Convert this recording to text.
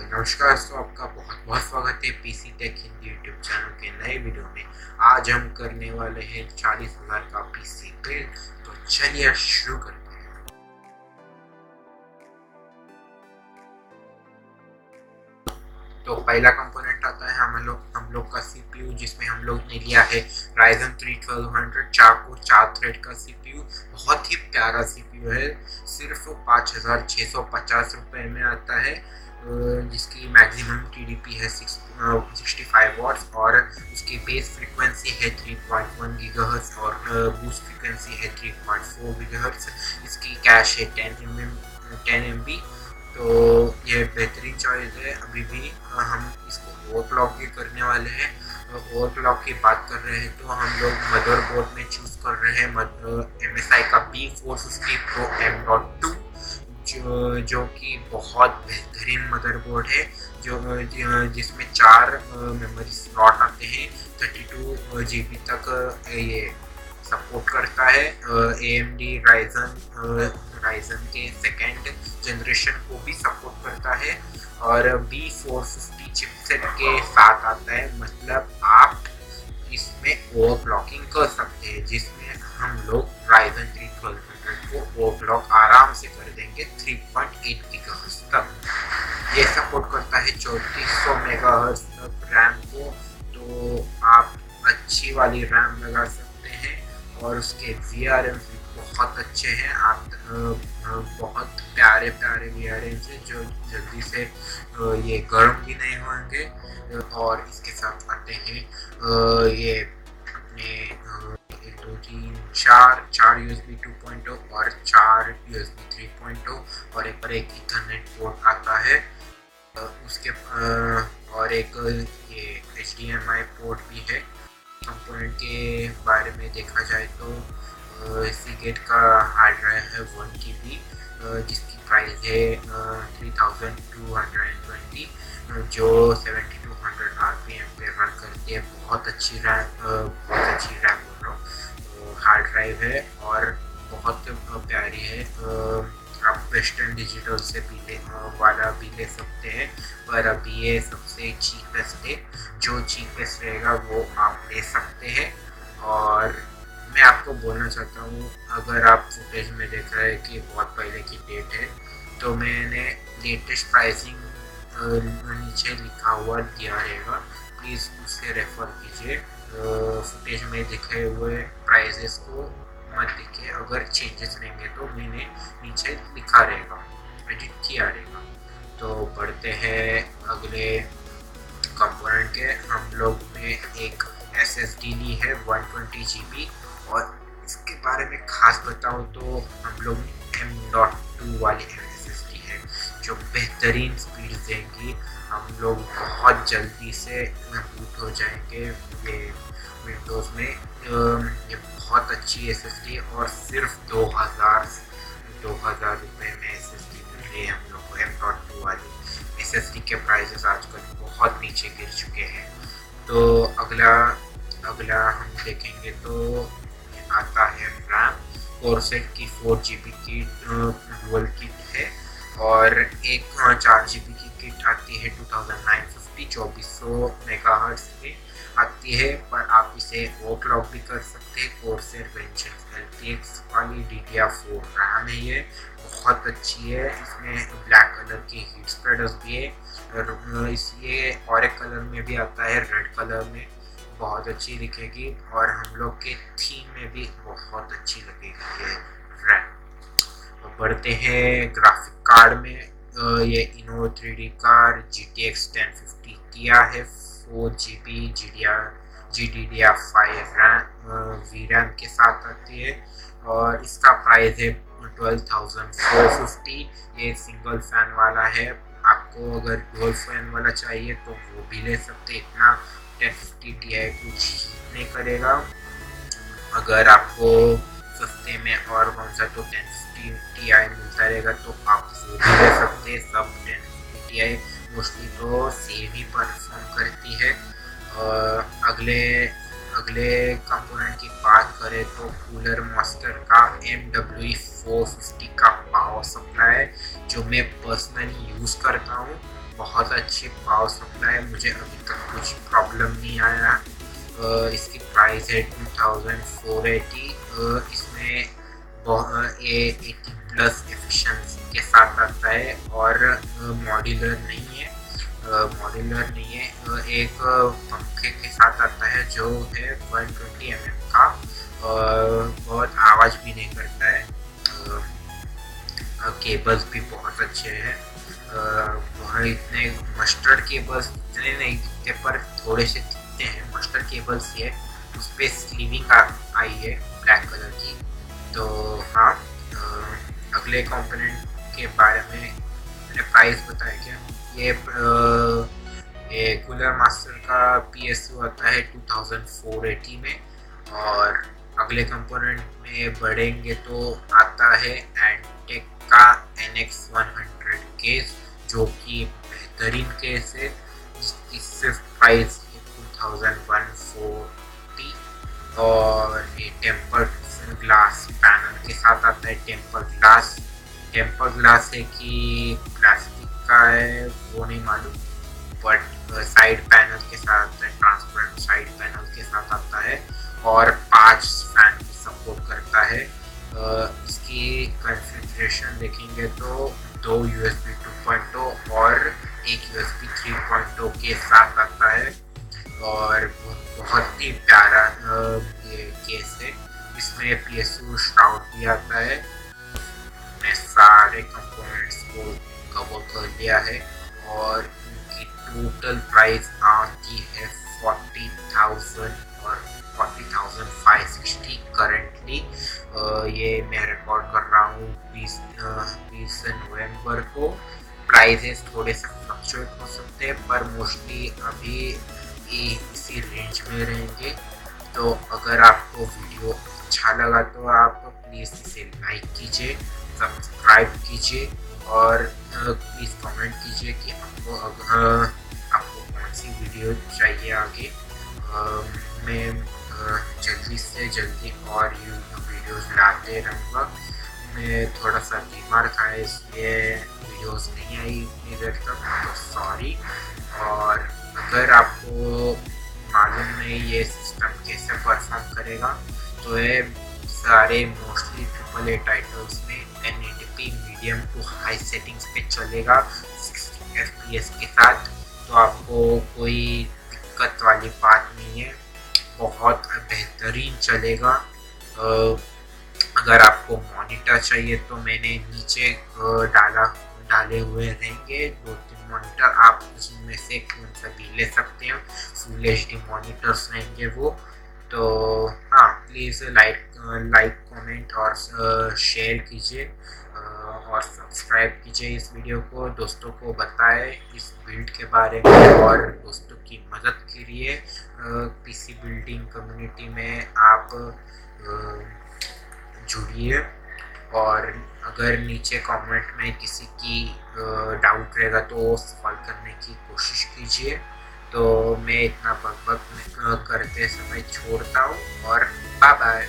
नमस्कार दोस्तों, आपका बहुत बहुत स्वागत है PC tech Hindi YouTube channel के नए वीडियो में। आज हम करने वाले हैं 40,000 का पीसी बिल्ड। तो चलिए शुरू करते हैं। तो पहला कंपोनेंट आता है हम लोग का सीपीयू, जिसमें हम लोग ने लिया है Ryzen 3 1200 4 कोर 4 थ्रेड का सीपीयू। बहुत ही प्यारा सीपीयू है, सिर्फ 5,650 रुपये में आता है, जिसकी मैक्सिमम टीडीपी है 65 वॉट्स और उसकी बेस फ्रीक्वेंसी है 3.1 गीगाहर्ट्ज और बूस्ट फ्रीक्वेंसी है 3.4 गीगाहर्ट्ज। इसकी कैश है 10 MB। तो ये बेहतरीन चॉइस है। अभी भी हम इसको ओवरक्लॉक भी करने वाले हैं। ओवरक्लॉक की बात कर रहे हैं तो हम लोग मदरबोर्ड में चूज कर रहे हैं MSI का B450 Pro M.2, जो कि बहुत बेहतरीन मदरबोर्ड है, जिसमें 4 मेमोरी स्लॉट आते हैं। 32 GB तक ये सपोर्ट करता है। AMD राइजन के सेकेंड जनरेशन को भी सपोर्ट करता है और B450 चिपसेट के साथ आता है। मतलब आप इसमें ओवरक्लॉकिंग कर सकते हैं, जिसमें हम लोग Ryzen 3 1200 को ओवरक्लॉक आराम से कर देंगे 3.8 गीगाहर्ट्ज तक। ये सपोर्ट करता है 3400 मेगाहर्ट्ज तक रैम को। तो आप अच्छी वाली रैम लगा सकते हैं और उसके VRM भी बहुत अच्छे हैं। आप बहुत प्यारे VRM है, जो जल्दी से ये गर्म भी नहीं होंगे। और इसके साथ आते हैं ये अपने 1 2 3 4 USB 2.0 और 4 USB 3.0 और एक इथरनेट पोर्ट आता है। उसके और एक ये HDMI पोर्ट भी है। कंपोनेंट के बारे में देखा जाए तो सीगेट का हार्ड ड्राइव है 1 GB, जिसकी प्राइस है 3220, जो 7200 RPM पे रन करती है। बहुत अच्छी रैम बोल रहा हूँ। हार्ड ड्राइव है और बहुत प्यारी है। आप वेस्टर्न डिजिटल से वाला भी ले सकते हैं, पर अभी ये सबसे चीपेस्ट है। जो चीपेस्ट रहेगा वो आप ले सकते हैं। और मैं आपको बोलना चाहता हूँ, अगर आप फुटेज में देख रहे हैं कि बहुत पहले की डेट है, तो मैंने लेटेस्ट प्राइसिंग नीचे लिखा हुआ दिया रहेगा, प्लीज़ उससे रेफर कीजिए। फुटेज में दिखे हुए प्राइजेस को मत देखिए। अगर चेंजेस रहेंगे तो मैंने नीचे लिखा रहेगा, एडिट किया रहेगा। तो बढ़ते हैं अगले कंपोनेंट के। हम लोग ने एक SSD ली है 120 GB, और इसके बारे में खास बताऊं तो हम लोग M.2 वाली SSD है, जो बेहतरीन स्पीड देंगी। हम लोग बहुत जल्दी से बूट हो जाएंगे ये विंडोज़ में। ये बहुत अच्छी SSD और सिर्फ 2000 रुपये में SSD मिल रही है हम लोग को। M.2 वाली SSD के प्राइसेस आजकल बहुत नीचे गिर चुके हैं। तो अगला हम देखेंगे तो आता है रैम। कोरसेट की 4 GB की डुअल किट है और एक 4 GB की किट आती है 2950 2400 मेगाहर्ट्ज में आती है, पर आप इसे ओवरक्लॉक भी कर सकते हैं। कोरसेट वेंचर LPX वाली DDR4 रैम है। ये बहुत अच्छी है। इसमें ब्लैक कलर की हीट स्प्रेडर्स भी है और ये और एक कलर में भी आता है, रेड कलर में। बहुत अच्छी दिखेगी और हम लोग के थीम में भी बहुत अच्छी लगेगी ये रैम। बढ़ते हैं ग्राफिक कार्ड में। ये इनो 3D कार GTX 1050 किया है, 4 GB GDDR5 VRAM के साथ आती है और इसका प्राइस है 12,450। ये सिंगल फैन वाला है। आपको अगर डुअल फैन वाला चाहिए तो वो भी ले सकते। इतना 1050 Ti कुछ नहीं करेगा। अगर आपको सस्ते में और कौन सा तो 1050 Ti मिलता रहेगा तो आप वो भी ले सकते हैं। सब 1050 Ti मोस्टली तो सेम ही परफॉर्म करती है। अगले कंपोनेंट की बात करें तो कूलर मास्टर का MW450 का पावर सप्लाई है, जो मैं पर्सनली यूज़ करता हूँ। बहुत अच्छी पावर सप्लाई है, मुझे अभी तक कुछ प्रॉब्लम नहीं आया। इसकी प्राइस है 2480। इसमें 80 प्लस एफिशिएंसी के साथ आता है और मॉड्यूलर नहीं है। एक पंखे के साथ आता है जो है 120 का, और बहुत आवाज़ भी नहीं करता है। केबल्स भी बहुत अच्छे हैं। इतने मस्टर्ड केबल्स इतने नहीं दिखते पर थोड़े से दिखते हैं। मस्टर्ड केबल्स ये उस पर स्लीविंग आई है ब्लैक कलर की। तो हाँ, अगले कंपोनेंट के बारे में मैंने प्राइस बताया क्या। ये कूलर मास्टर का PSU आता है 2480 में, और अगले कंपोनेंट में बढ़ेंगे तो आता है एंटेक का NX100 केस, जो कि बेहतरीन केस है, जिसकी सिर्फ प्राइस है 2140। और ये टेम्पर्ड ग्लास पैनल के साथ आता है। टेम्पर्ड ग्लास है कि प्लास्टिक का है वो नहीं मालूम, बट साइड पैनल के साथ, ट्रांसपेरेंट साइड पैनल के साथ आता है, और 5 फैन की सपोर्ट करता है। इसकी कॉन्फ़िगरेशन देखेंगे तो 2 USB 2.0 और एक USB 3.0 के साथ आता है, और बहुत ही प्यारा ये केस है। इसमें PSU श्राउड भी आता है। मैं सारे कंपोनेंट्स को कवर कर लिया है, और इनकी टोटल प्राइस आती है 40,000 और 40,560 करंटली। ये मैं रिकॉर्ड कर रहा हूँ 20 नवंबर को। प्राइजेस थोड़े से फ्लक्चुएट हो सकते हैं, पर मोस्टली अभी इसी रेंज में रहेंगे। तो अगर आपको वीडियो अच्छा लगा तो आप प्लीज़ इसे लाइक कीजिए, सब्सक्राइब कीजिए, और प्लीज़ कमेंट कीजिए कि आपको कौन सी वीडियो चाहिए आगे। मैं जल्दी से जल्दी और यूट्यूब वीडियोस लाते रहूँगा। मैं थोड़ा सा बीमार था, इसलिए वीडियोस नहीं आई इतनी देर तक, तो सॉरी। और अगर आपको मालूम नहीं ये सिस्टम कैसे परफॉर्म करेगा, तो ये सारे मोस्टली AAA टाइटल्स में 1080p medium to high settings पे चलेगा 60 FPS के साथ। तो आपको कोई दिक्कत वाली बात नहीं है, बहुत बेहतरीन चलेगा। अगर आपको मॉनिटर चाहिए तो मैंने नीचे डाले हुए रहेंगे 2-3 मॉनिटर, आप उसमें से कौन सा भी ले सकते हैं। फुल HD मॉनिटर्स रहेंगे वो। तो हाँ, प्लीज़ लाइक कमेंट और शेयर कीजिए, और सब्सक्राइब कीजिए इस वीडियो को। दोस्तों को बताएं इस बिल्ड के बारे में, और दोस्तों की मदद के लिए PC बिल्डिंग कम्युनिटी में आप जुड़िए। और अगर नीचे कमेंट में किसी की डाउट रहेगा तो सॉल्व करने की कोशिश कीजिए। तो मैं इतना बकबक करते समय छोड़ता हूँ, और बाय बाय।